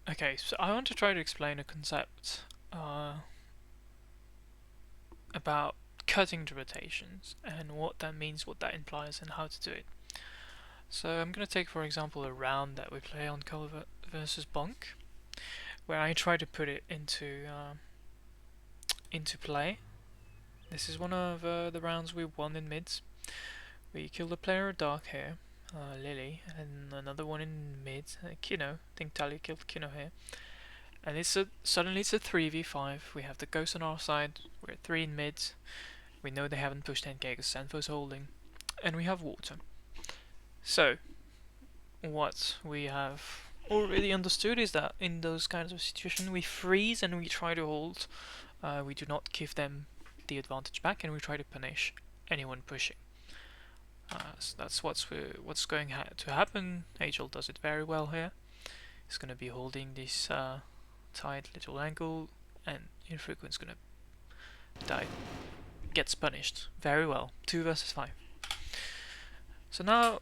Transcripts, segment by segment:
Okay, so I want to try to explain a concept about cutting the rotations and what that means, what that implies, and how to do it. So I'm going to take, for example, a round that we play on Culver versus Bonk, where I try to put it into play. This is one of the rounds we won in mids. We killed a player dark here, Lily, and another one in mid, Kino. I think Tali killed Kino here. And suddenly it's a 3v5. We have the ghost on our side. We're 3 in mid. We know they haven't pushed 10k because Sanfo's holding. And we have water. So, what we have already understood is that in those kinds of situations we freeze and we try to hold. We do not give them the advantage back and we try to punish anyone pushing. So that's what's going to happen. Angel does it very well here. He's going to be holding this tight little angle, and Infrequent's going to die. Gets punished very well. 2 versus 5. So now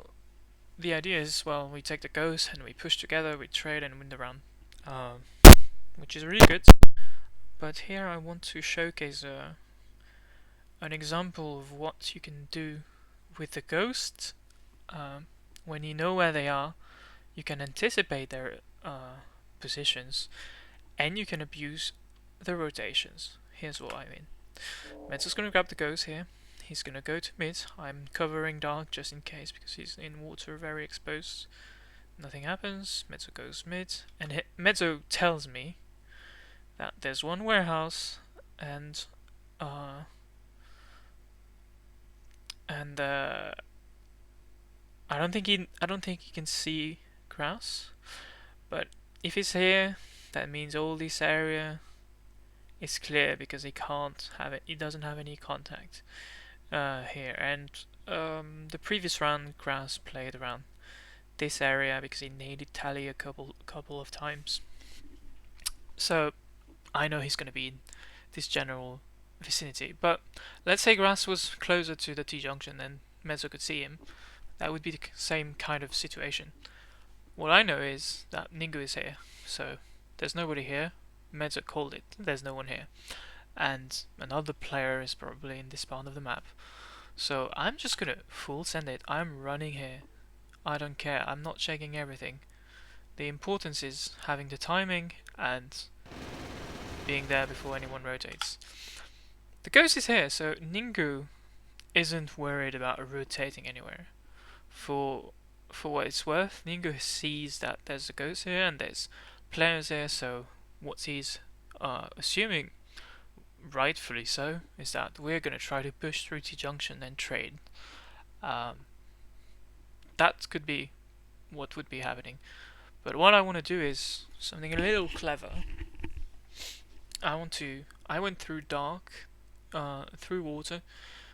the idea is, well, we take the ghost and we push together, we trade and win the round, which is really good. But here I want to showcase an example of what you can do with the ghost. When you know where they are, you can anticipate their positions, and you can abuse the rotations. Here's what I mean. Metzo's gonna grab the ghost here. He's gonna go to mid. I'm covering dark just in case because he's in water, very exposed. Nothing happens. Mezzo goes mid, and Mezzo tells me that there's one warehouse, and I don't think he can see grass, but if he's here, that means all this area is clear because he can't have it. He doesn't have any contact here, and the previous round, Grass played around this area because he needed Tally a couple of times. So I know he's going to be in this general vicinity. But let's say Grass was closer to the T-junction and Mezzo could see him. That would be the same kind of situation. What I know is that Ningu is here, so there's nobody here. Mezzo called it, there's no one here. And another player is probably in this part of the map. So I'm just gonna full send it. I'm running here. I don't care. I'm not checking everything. The importance is having the timing and being there before anyone rotates. The ghost is here, so Ningu isn't worried about rotating anywhere. For what it's worth, Ningu sees that there's a ghost here and there's players here, so what he's assuming, rightfully so, is that we're going to try to push through T-junction and trade. That could be what would be happening. But what I want to do is something a little clever. I went through dark, through water,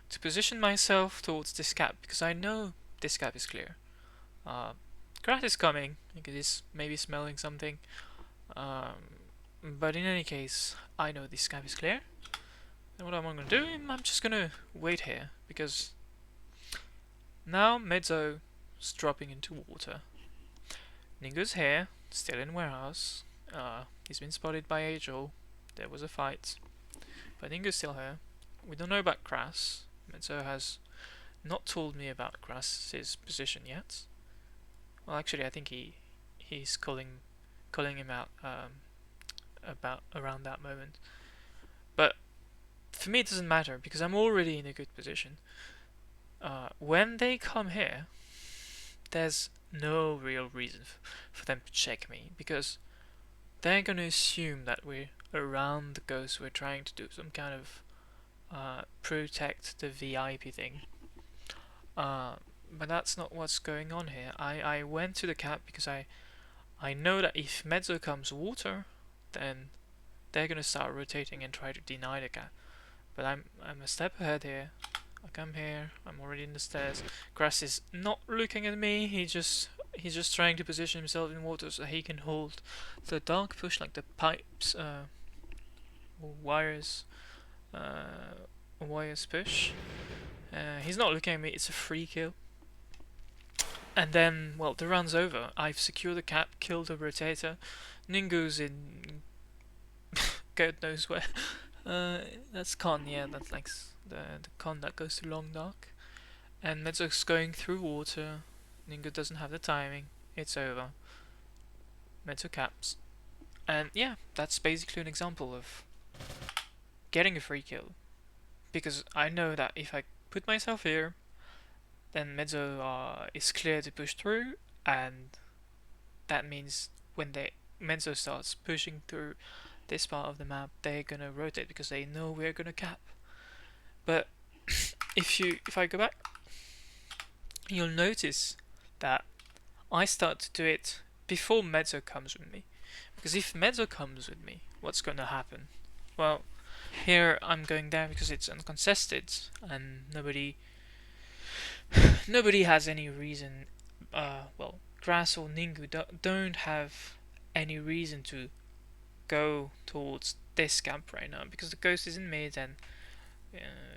to position myself towards this gap because I know this gap is clear. Grass is coming. It is maybe smelling something. But in any case, I know this gap is clear. And what I'm going to do, I'm just going to wait here because now Mezzo is dropping into water. Ningu's here, still in warehouse. He's been spotted by Angel. There was a fight. But Ningu's still here. We don't know about Grass. Mezzo has not told me about Grass's position yet. Well, actually, I think he's calling him out about around that moment. But for me, it doesn't matter because I'm already in a good position. When they come here, there's no real reason for them to check me because they're gonna assume that we're around the ghost. We're trying to do some kind of protect the VIP thing. But that's not what's going on here. I went to the cap because I know that if Mezzo comes water, then they're gonna start rotating and try to deny the cap. But I'm a step ahead here. I come here. I'm already in the stairs. Grass is not looking at me. He's just trying to position himself in water so he can hold the dark push, like the pipes, wires push. He's not looking at me. It's a free kill. And then, well, the round's over. I've secured the cap, killed the rotator. Ningu's in God knows where. Uh, that's con, yeah, that's like the con that goes to long dark. And Mezzo's going through water. Ningu doesn't have the timing. It's over. Mezzo caps. And yeah, that's basically an example of getting a free kill. Because I know that if I put myself here, then Mezzo is clear to push through, and that means when Mezzo starts pushing through this part of the map, they're gonna rotate because they know we're gonna cap. But if I go back, you'll notice that I start to do it before Mezzo comes with me. Because if Mezzo comes with me, what's gonna happen? Well, here I'm going there because it's uncontested and nobody has any reason. Well, Grass or Ningu don't have any reason to go towards this camp right now because the ghost is in mid and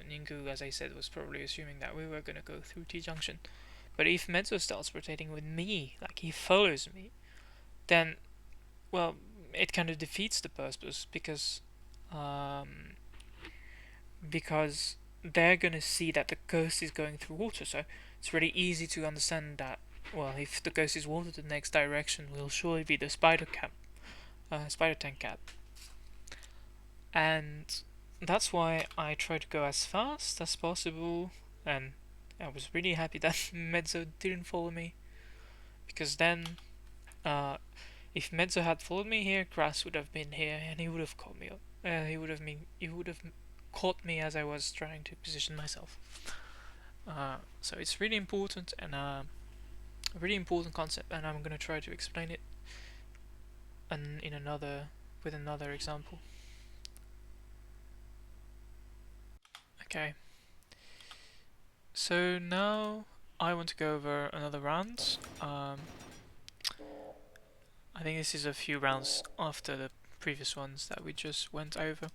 Ningu, as I said, was probably assuming that we were gonna go through T junction. But if Mezzo starts rotating with me, like he follows me, then well, it kind of defeats the purpose um, because they're gonna see that the ghost is going through water. So it's really easy to understand that. Well, if the ghost is water, the next direction will surely be the spider tank cap, and that's why I try to go as fast as possible. And I was really happy that Mezzo didn't follow me because then, uh, if Mezzo had followed me here, Grass would have been here and he would have caught me up. He would have caught me as I was trying to position myself. So it's really important and a really important concept, and I'm gonna try to explain it in another with another example. Okay. So now I want to go over another round. I think this is a few rounds after the previous ones that we just went over.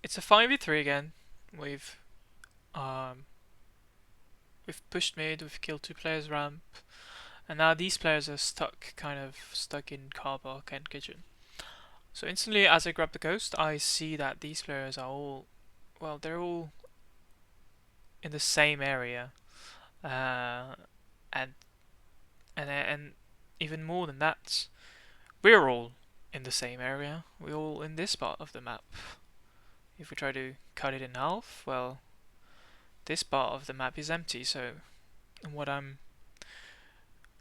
It's a 5v3 again. We've um, we've pushed mid, we've killed two players ramp, and now these players are kind of stuck in car park and kitchen. So instantly, as I grab the ghost, I see that these players are all, well, they're all in the same area, uh, and and even more than that, we're all in the same area. We're all in this part of the map. If we try to cut it in half, well, this part of the map is empty. So what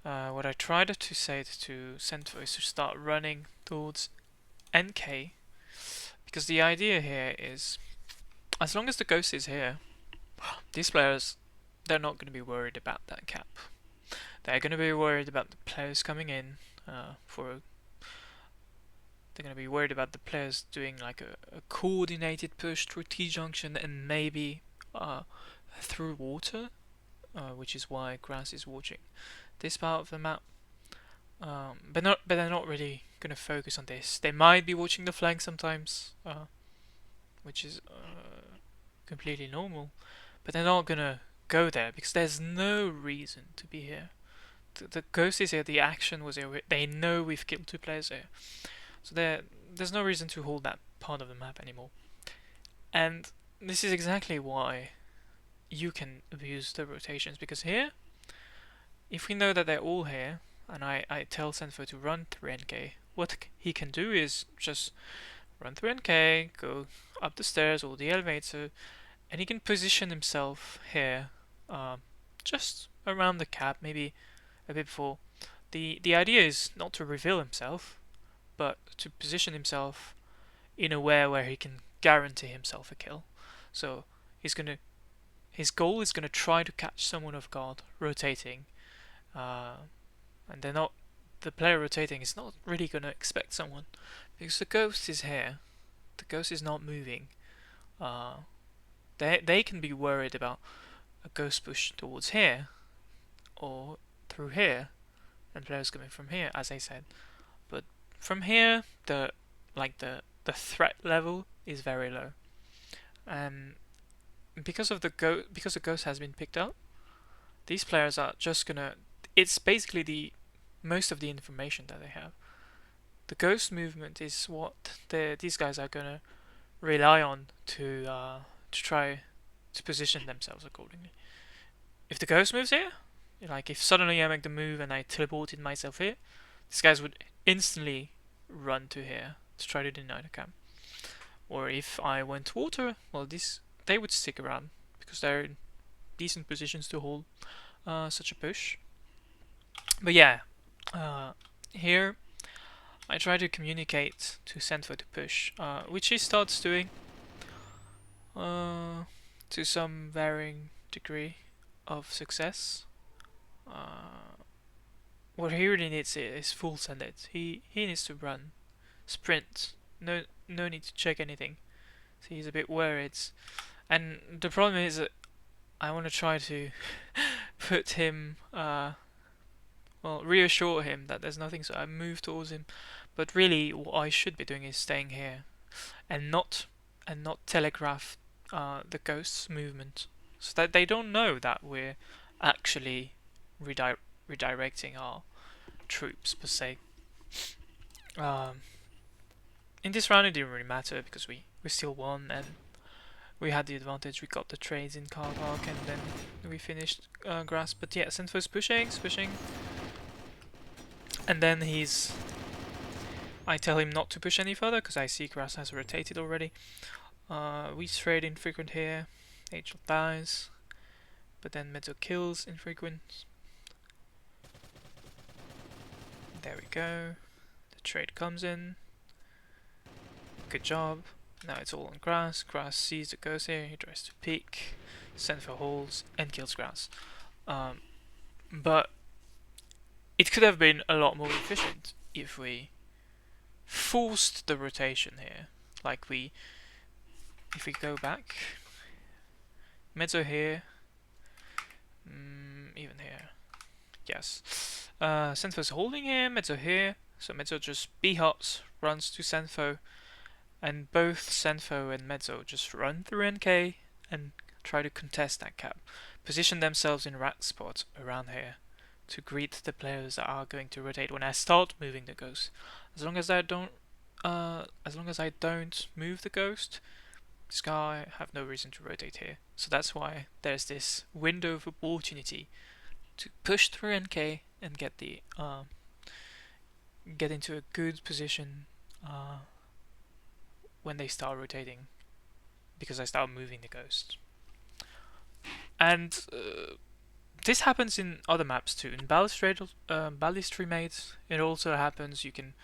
what I tried to say to Centro is to start running towards NK, because the idea here is, as long as the ghost is here, these players, they're not going to be worried about that cap. They're going to be worried about the players coming in they're going to be worried about the players doing like a coordinated push through T junction and maybe through water, which is why Grass is watching this part of the map. But they're not really gonna focus on this. They might be watching the flank sometimes, which is completely normal. But they're not gonna go there because there's no reason to be here. The ghost is here. The action was here. They know we've killed two players here, so there's no reason to hold that part of the map anymore. And this is exactly why you can abuse the rotations, because here, if we know that they're all here, and I tell Senfo to run through NK, what he can do is just run through NK, go up the stairs or the elevator, and he can position himself here, just around the cap, maybe a bit before. The idea is not to reveal himself, but to position himself in a way where he can guarantee himself a kill. So his goal is gonna try to catch someone off guard, rotating, uh, and the player rotating is not really gonna expect someone because the ghost is here. The ghost is not moving. Uh, they can be worried about a ghost push towards here or through here, and players coming from here, as I said. But from here, the threat level is very low, and because the ghost has been picked up, these players are just gonna. It's basically the most of the information that they have. The ghost movement is what these guys are gonna rely on to try to position themselves accordingly. If the ghost moves here, like if suddenly I make the move and I teleported myself here, these guys would instantly run to here to try to deny the camp. Or if I went to water, well, they would stick around because they're in decent positions to hold such a push. But yeah, here I try to communicate to Senfo to push, which he starts doing to some varying degree of success. What he really needs is full send it. He needs to run, sprint. No need to check anything. So he's a bit worried, and the problem is that I want to try to put him, reassure him that there's nothing. So I move towards him, but really what I should be doing is staying here and not telegraph the ghost's movement, so that they don't know that we're actually redirecting our troops per se. Um, in this round it didn't really matter because we still won and we had the advantage. We got the trades in Karvak and then we finished grass. But yeah, Senfo's pushing, and then I tell him not to push any further because I see grass has rotated already. We trade infrequent here. Angel dies, but then Mezzo kills infrequent. There we go. The trade comes in. Good job. Now it's all on grass. Grass sees the ghost here. He tries to peek. Senfo holds and kills grass. But it could have been a lot more efficient if we forced the rotation here. Like if we go back, Mezzo here, even here, yes. Senfo's holding here, Mezzo here, so Mezzo just b-hops, runs to Senfo, and both Senfo and Mezzo just run through NK and try to contest that cap. Position themselves in rat spots around here to greet the players that are going to rotate when I start moving the ghost. As long as I don't move the ghost, this guy have no reason to rotate here. So that's why there's this window of opportunity to push through NK and get into a good position when they start rotating, because I start moving the ghost. And this happens in other maps too. In Ballistrate Mates, it also happens. You can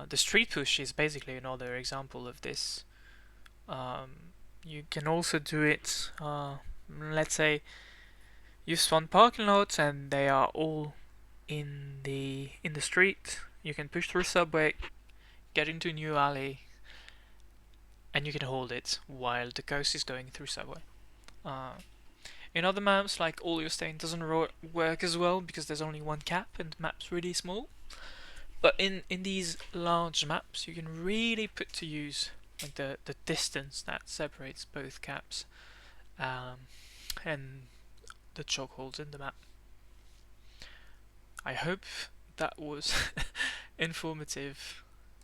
the street push is basically another example of this. You can also do it. Let's say you spawn parking lots and they are all in the street. You can push through subway, get into a new alley, and you can hold it while the ghost is going through subway. In other maps, like All Your Stain doesn't work as well because there's only one cap and the map's really small. But in these large maps, you can really put to use like the distance that separates both caps and the chokeholds in the map. I hope that was informative